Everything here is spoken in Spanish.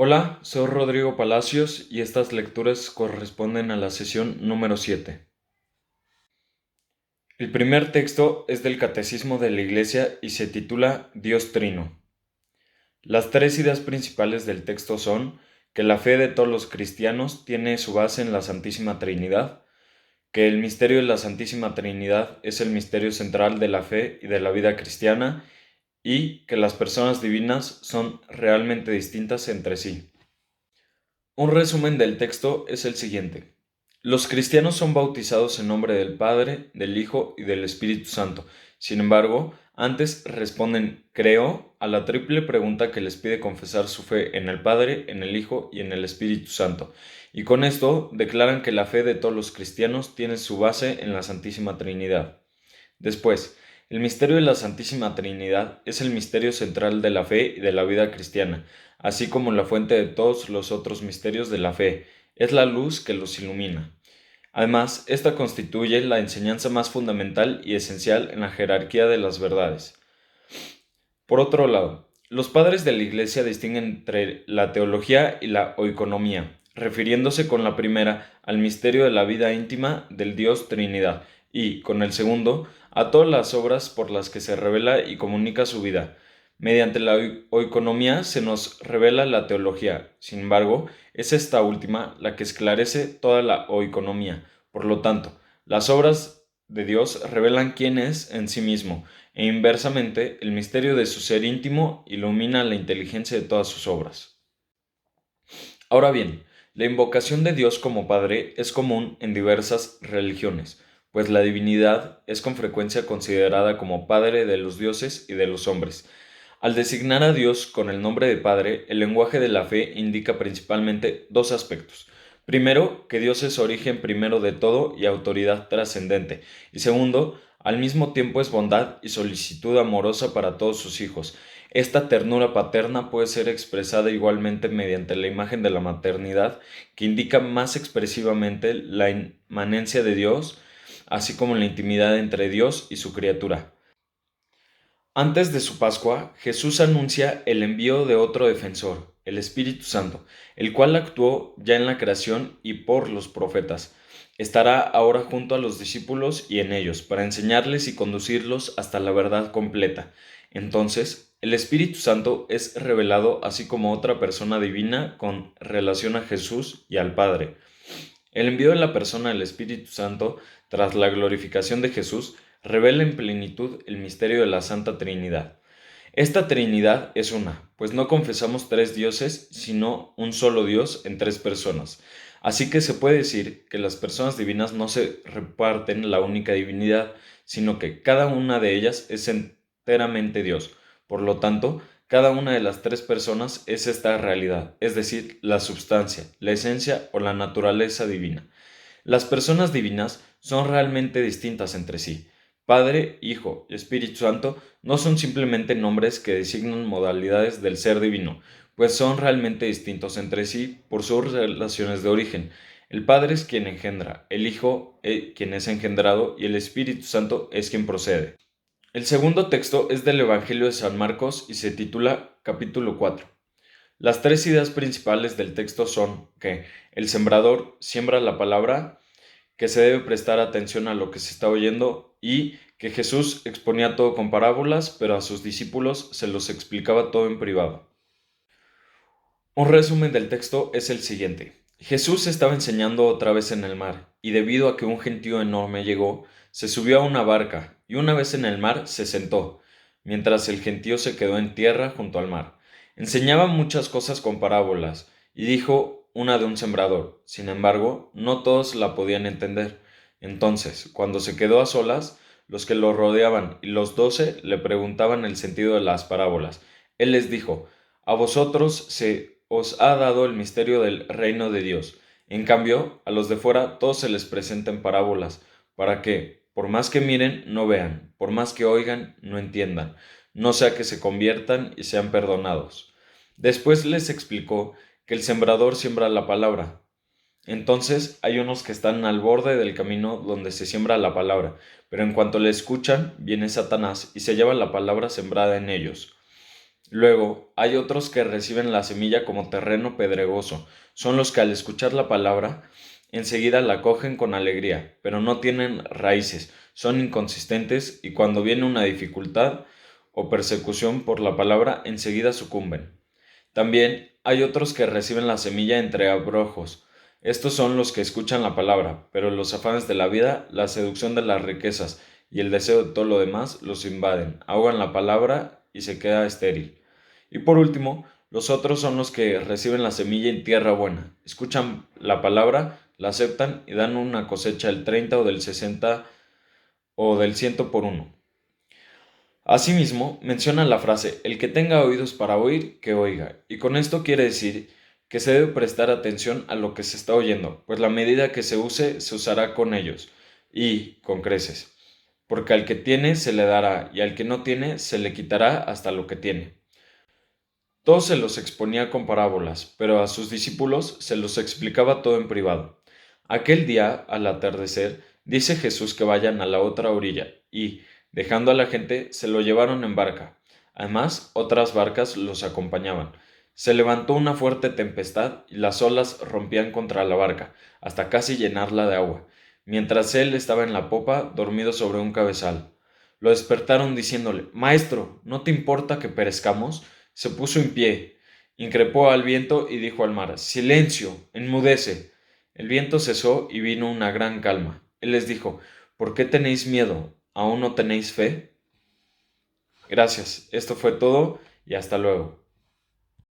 Hola, soy Rodrigo Palacios y estas lecturas corresponden a la sesión número 7. El primer texto es del Catecismo de la Iglesia y se titula Dios Trino. Las tres ideas principales del texto son que la fe de todos los cristianos tiene su base en la Santísima Trinidad, que el misterio de la Santísima Trinidad es el misterio central de la fe y de la vida cristiana y que las personas divinas son realmente distintas entre sí. Un resumen del texto es el siguiente. Los cristianos son bautizados en nombre del Padre, del Hijo y del Espíritu Santo. Sin embargo, antes responden creo a la triple pregunta que les pide confesar su fe en el Padre, en el Hijo y en el Espíritu Santo. Y con esto declaran que la fe de todos los cristianos tiene su base en la Santísima Trinidad. Después, el misterio de la Santísima Trinidad es el misterio central de la fe y de la vida cristiana, así como la fuente de todos los otros misterios de la fe, es la luz que los ilumina. Además, esta constituye la enseñanza más fundamental y esencial en la jerarquía de las verdades. Por otro lado, los padres de la Iglesia distinguen entre la teología y la oikonomía, refiriéndose con la primera al misterio de la vida íntima del Dios Trinidad y, con el segundo, a todas las obras por las que se revela y comunica su vida. Mediante la oikonomía se nos revela la teología, sin embargo, es esta última la que esclarece toda la oikonomía. Por lo tanto, las obras de Dios revelan quién es en sí mismo, e inversamente, el misterio de su ser íntimo ilumina la inteligencia de todas sus obras. Ahora bien, la invocación de Dios como Padre es común en diversas religiones, pues la divinidad es con frecuencia considerada como Padre de los dioses y de los hombres. Al designar a Dios con el nombre de Padre, el lenguaje de la fe indica principalmente dos aspectos. Primero, que Dios es origen primero de todo y autoridad trascendente, y segundo, al mismo tiempo es bondad y solicitud amorosa para todos sus hijos. Esta ternura paterna puede ser expresada igualmente mediante la imagen de la maternidad, que indica más expresivamente la inmanencia de Dios, así como la intimidad entre Dios y su criatura. Antes de su Pascua, Jesús anuncia el envío de otro defensor, el Espíritu Santo, el cual actuó ya en la creación y por los profetas. Estará ahora junto a los discípulos y en ellos, para enseñarles y conducirlos hasta la verdad completa. Entonces, el Espíritu Santo es revelado así como otra persona divina con relación a Jesús y al Padre. El envío de la persona del Espíritu Santo, tras la glorificación de Jesús, revela en plenitud el misterio de la Santa Trinidad. Esta Trinidad es una, pues no confesamos tres dioses, sino un solo Dios en tres personas. Así que se puede decir que las personas divinas no se reparten la única divinidad, sino que cada una de ellas es enteramente Dios. Por lo tanto, cada una de las tres personas es esta realidad, es decir, la substancia, la esencia o la naturaleza divina. Las personas divinas son realmente distintas entre sí. Padre, Hijo y Espíritu Santo no son simplemente nombres que designan modalidades del ser divino, pues son realmente distintos entre sí por sus relaciones de origen. El Padre es quien engendra, el Hijo es quien es engendrado y el Espíritu Santo es quien procede. El segundo texto es del Evangelio de San Marcos y se titula Capítulo 4. Las tres ideas principales del texto son que el sembrador siembra la palabra, que se debe prestar atención a lo que se está oyendo y que Jesús exponía todo con parábolas, pero a sus discípulos se los explicaba todo en privado. Un resumen del texto es el siguiente. Jesús estaba enseñando otra vez en el mar, y debido a que un gentío enorme llegó, se subió a una barca, y una vez en el mar se sentó, mientras el gentío se quedó en tierra junto al mar. Enseñaba muchas cosas con parábolas, y dijo una de un sembrador. Sin embargo, no todos la podían entender. Entonces, cuando se quedó a solas, los que lo rodeaban y los 12 le preguntaban el sentido de las parábolas. Él les dijo, a vosotros se os ha dado el misterio del reino de Dios. En cambio, a los de fuera todo se les presenta en parábolas, para que, por más que miren, no vean, por más que oigan, no entiendan, no sea que se conviertan y sean perdonados. Después les explicó que el sembrador siembra la palabra. Entonces hay unos que están al borde del camino donde se siembra la palabra, pero en cuanto le escuchan, viene Satanás y se lleva la palabra sembrada en ellos. Luego, hay otros que reciben la semilla como terreno pedregoso. Son los que al escuchar la palabra, enseguida la cogen con alegría, pero no tienen raíces, son inconsistentes y cuando viene una dificultad o persecución por la palabra, enseguida sucumben. También hay otros que reciben la semilla entre abrojos. Estos son los que escuchan la palabra, pero los afanes de la vida, la seducción de las riquezas y el deseo de todo lo demás los invaden, ahogan la palabra y se queda estéril. Y por último, los otros son los que reciben la semilla en tierra buena, escuchan la palabra, la aceptan y dan una cosecha del 30 o del 60 o del 100 por uno. Asimismo, menciona la frase, el que tenga oídos para oír, que oiga, y con esto quiere decir que se debe prestar atención a lo que se está oyendo, pues la medida que se use se usará con ellos, y con creces, porque al que tiene se le dará, y al que no tiene se le quitará hasta lo que tiene. Todo se los exponía con parábolas, pero a sus discípulos se los explicaba todo en privado. Aquel día, al atardecer, dice Jesús que vayan a la otra orilla, y, dejando a la gente, se lo llevaron en barca. Además, otras barcas los acompañaban. Se levantó una fuerte tempestad y las olas rompían contra la barca, hasta casi llenarla de agua, mientras él estaba en la popa, dormido sobre un cabezal. Lo despertaron diciéndole, Maestro, ¿no te importa que perezcamos? Se puso en pie, increpó al viento y dijo al mar, Silencio, enmudece. El viento cesó y vino una gran calma. Él les dijo, ¿por qué tenéis miedo? ¿Aún no tenéis fe? Gracias, esto fue todo y hasta luego.